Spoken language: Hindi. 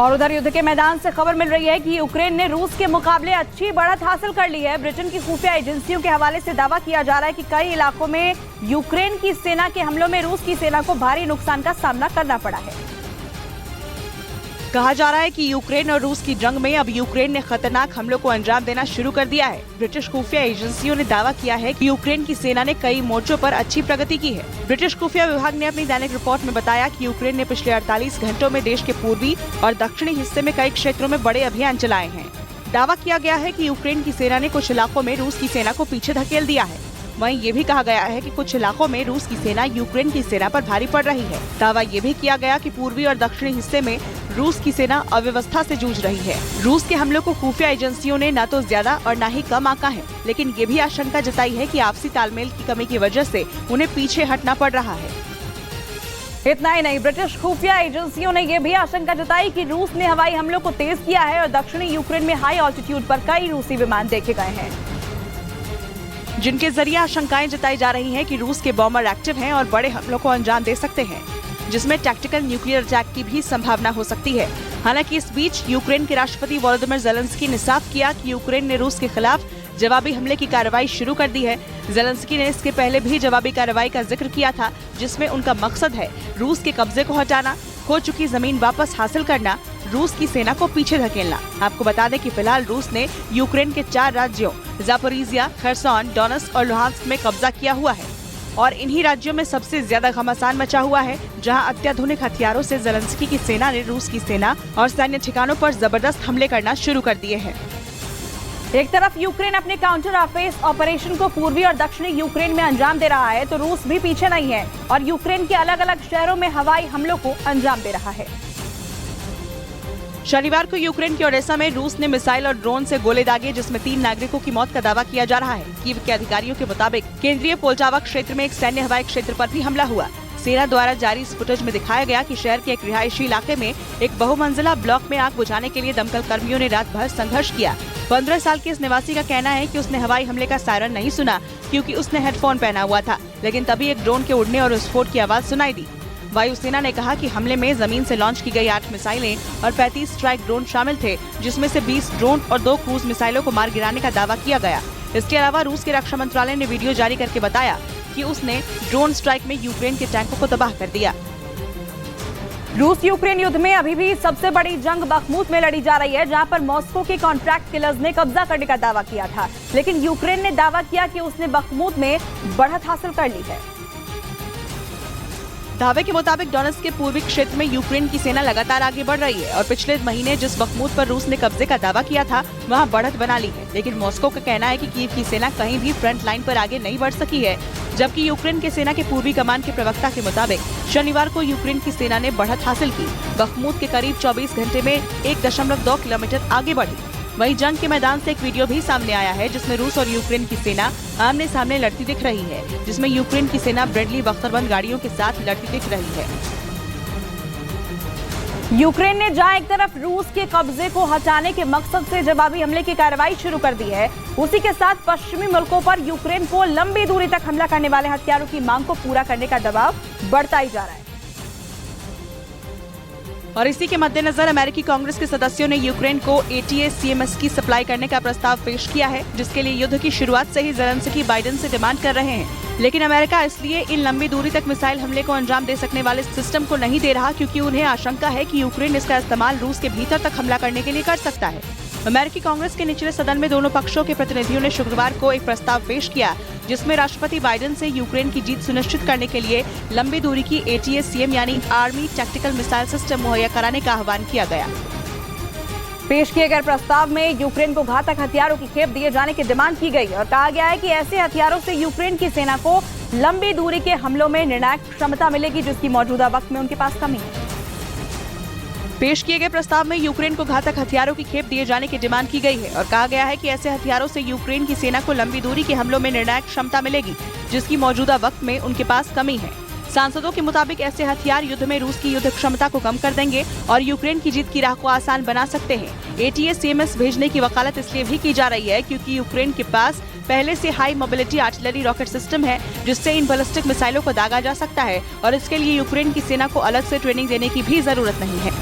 और उधर युद्ध के मैदान से खबर मिल रही है कि यूक्रेन ने रूस के मुकाबले अच्छी बढ़त हासिल कर ली है। ब्रिटेन की खुफिया एजेंसियों के हवाले से दावा किया जा रहा है कि कई इलाकों में यूक्रेन की सेना के हमलों में रूस की सेना को भारी नुकसान का सामना करना पड़ा है। कहा जा रहा है कि यूक्रेन और रूस की जंग में अब यूक्रेन ने खतरनाक हमलों को अंजाम देना शुरू कर दिया है। ब्रिटिश खुफिया एजेंसियों ने दावा किया है कि यूक्रेन की सेना ने कई मोर्चों पर अच्छी प्रगति की है। ब्रिटिश खुफिया विभाग ने अपनी दैनिक रिपोर्ट में बताया कि यूक्रेन ने पिछले 48 घंटों में देश के पूर्वी और दक्षिणी हिस्से में कई क्षेत्रों में बड़े अभियान चलाए हैं। दावा किया गया है कि यूक्रेन की सेना ने कुछ इलाकों में रूस की सेना को पीछे धकेल दिया है। वहीं ये भी कहा गया है कि कुछ इलाकों में रूस की सेना यूक्रेन की सेना पर भारी पड़ रही है। दावा ये भी किया गया कि पूर्वी और दक्षिणी हिस्से में रूस की सेना अव्यवस्था से जूझ रही है। रूस के हमलों को खुफिया एजेंसियों ने न तो ज्यादा और न ही कम आंका है, लेकिन ये भी आशंका जताई है कि आपसी तालमेल की कमी की वजह से उन्हें पीछे हटना पड़ रहा है। इतना ही नहीं, ब्रिटिश खुफिया एजेंसियों ने यह भी आशंका जताई कि रूस ने हवाई हमलों को तेज किया है और दक्षिणी यूक्रेन में हाई ऑल्टीट्यूड पर कई रूसी विमान देखे गए हैं, जिनके जरिए आशंकाएं जताई जा रही हैं कि रूस के बॉम्बर एक्टिव हैं और बड़े हमलों को अंजाम दे सकते हैं, जिसमें टैक्टिकल न्यूक्लियर अटैक की भी संभावना हो सकती है। हालांकि इस बीच यूक्रेन के राष्ट्रपति वोलोदिमीर ज़ेलेंस्की ने साफ किया कि यूक्रेन ने रूस के खिलाफ जवाबी हमले की कार्रवाई शुरू कर दी है। ज़ेलेंस्की ने इसके पहले भी जवाबी कार्रवाई का जिक्र किया था, जिसमें उनका मकसद है रूस के कब्जे को हटाना, खो चुकी जमीन वापस हासिल करना, रूस की सेना को पीछे धकेलना। आपको बता दें कि फिलहाल रूस ने यूक्रेन के 4 राज्यों ज़ापोरिजिया, खरसोन, डोनेट्स्क और लुहांस्क में कब्जा किया हुआ है और इन्हीं राज्यों में सबसे ज्यादा घमासान मचा हुआ है, जहां अत्याधुनिक हथियारों से ज़ेलेंस्की की सेना ने रूस की सेना और सैन्य ठिकानों पर जबरदस्त हमले करना शुरू कर दिए हैं। एक तरफ यूक्रेन अपने काउंटर ऑफेंस ऑपरेशन को पूर्वी और दक्षिणी यूक्रेन में अंजाम दे रहा है, तो रूस भी पीछे नहीं है और यूक्रेन के अलग अलग शहरों में हवाई हमलों को अंजाम दे रहा है। शनिवार को यूक्रेन के ओडेसा में रूस ने मिसाइल और ड्रोन से गोले दागे, जिसमें 3 नागरिकों की मौत का दावा किया जा रहा है। कीव के अधिकारियों के मुताबिक केंद्रीय पोल्टावा क्षेत्र में एक सैन्य हवाई क्षेत्र पर भी हमला हुआ। सेना द्वारा जारी इस फुटेज में दिखाया गया कि शहर के एक रिहायशी इलाके में एक बहुमंजिला ब्लॉक में आग बुझाने के लिए दमकल कर्मियों ने रात भर संघर्ष किया। 15 साल के इस निवासी का कहना है कि उसने हवाई हमले का सायरन नहीं सुना क्योंकि उसने हेडफोन पहना हुआ था, लेकिन तभी एक ड्रोन के उड़ने और विस्फोट की आवाज सुनाई दी। वायुसेना ने कहा कि हमले में जमीन से लॉन्च की गई 8 मिसाइलें और 35 स्ट्राइक ड्रोन शामिल थे, जिसमें से 20 ड्रोन और 2 क्रूज मिसाइलों को मार गिराने का दावा किया गया। इसके अलावा रूस के रक्षा मंत्रालय ने वीडियो जारी करके बताया कि उसने ड्रोन स्ट्राइक में यूक्रेन के टैंकों को तबाह कर दिया। रूस यूक्रेन युद्ध में अभी भी सबसे बड़ी जंग बखमूत में लड़ी जा रही है, जहां पर मॉस्को के कॉन्ट्रैक्ट किलर्स ने कब्जा करने का दावा किया था, लेकिन यूक्रेन ने दावा किया कि उसने बखमूत में बढ़त हासिल कर ली है। दावे के मुताबिक डोनेट्स्क के पूर्वी क्षेत्र में यूक्रेन की सेना लगातार आगे बढ़ रही है और पिछले महीने जिस बखमूत पर रूस ने कब्जे का दावा किया था, वहां बढ़त बना ली है। लेकिन मॉस्को का कहना है कि कीव की सेना कहीं भी फ्रंट लाइन पर आगे नहीं बढ़ सकी है, जबकि यूक्रेन के सेना के पूर्वी कमान के प्रवक्ता के मुताबिक शनिवार को यूक्रेन की सेना ने बढ़त हासिल की। बखमूत के करीब 24 घंटे में 1.2 किलोमीटर आगे बढ़ी। वहीं जंग के मैदान से एक वीडियो भी सामने आया है, जिसमें रूस और यूक्रेन की सेना आमने सामने लड़ती दिख रही है, जिसमें यूक्रेन की सेना ब्रेडली बख्तरबंद गाड़ियों के साथ लड़ती दिख रही है। यूक्रेन ने जहां एक तरफ रूस के कब्जे को हटाने के मकसद से जवाबी हमले की कार्रवाई शुरू कर दी है, उसी के साथ पश्चिमी मुल्कों पर यूक्रेन को लंबी दूरी तक हमला करने वाले हथियारों की मांग को पूरा करने का दबाव बढ़ता ही जा रहा है। और इसी के मद्देनजर अमेरिकी कांग्रेस के सदस्यों ने यूक्रेन को ATACMS की सप्लाई करने का प्रस्ताव पेश किया है, जिसके लिए युद्ध की शुरुआत से ही ज़ेलेंस्की बाइडेन से डिमांड कर रहे हैं। लेकिन अमेरिका इसलिए इन लंबी दूरी तक मिसाइल हमले को अंजाम दे सकने वाले सिस्टम को नहीं दे रहा, क्योंकि उन्हें आशंका है कि यूक्रेन इसका इस्तेमाल रूस के भीतर तक हमला करने के लिए कर सकता है। अमेरिकी कांग्रेस के निचले सदन में दोनों पक्षों के प्रतिनिधियों ने शुक्रवार को एक प्रस्ताव पेश किया, जिसमें राष्ट्रपति बाइडेन से यूक्रेन की जीत सुनिश्चित करने के लिए लंबी दूरी की ATACM यानी आर्मी टैक्टिकल मिसाइल सिस्टम मुहैया कराने का आह्वान किया गया। पेश किए गए प्रस्ताव में यूक्रेन को घातक हथियारों की खेप दिए जाने की डिमांड की गई और कहा गया है कि ऐसे हथियारों से यूक्रेन की सेना को लंबी दूरी के हमलों में निर्णायक क्षमता मिलेगी, जिसकी मौजूदा वक्त में उनके पास कमी है। पेश किए गए प्रस्ताव में यूक्रेन को घातक हथियारों की खेप दिए जाने की डिमांड की गई है और कहा गया है कि ऐसे हथियारों से यूक्रेन की सेना को लंबी दूरी के हमलों में निर्णायक क्षमता मिलेगी, जिसकी मौजूदा वक्त में उनके पास कमी है। सांसदों के मुताबिक ऐसे हथियार युद्ध में रूस की युद्ध क्षमता को कम कर देंगे और यूक्रेन की जीत की राह को आसान बना सकते हैं। ATACMS भेजने की वकालत इसलिए भी की जा रही है क्योंकि यूक्रेन के पास पहले से high mobility artillery rocket system है, जिससे इन बैलिस्टिक मिसाइलों को दागा जा सकता है और इसके लिए यूक्रेन की सेना को अलग से ट्रेनिंग देने की भी जरूरत नहीं है।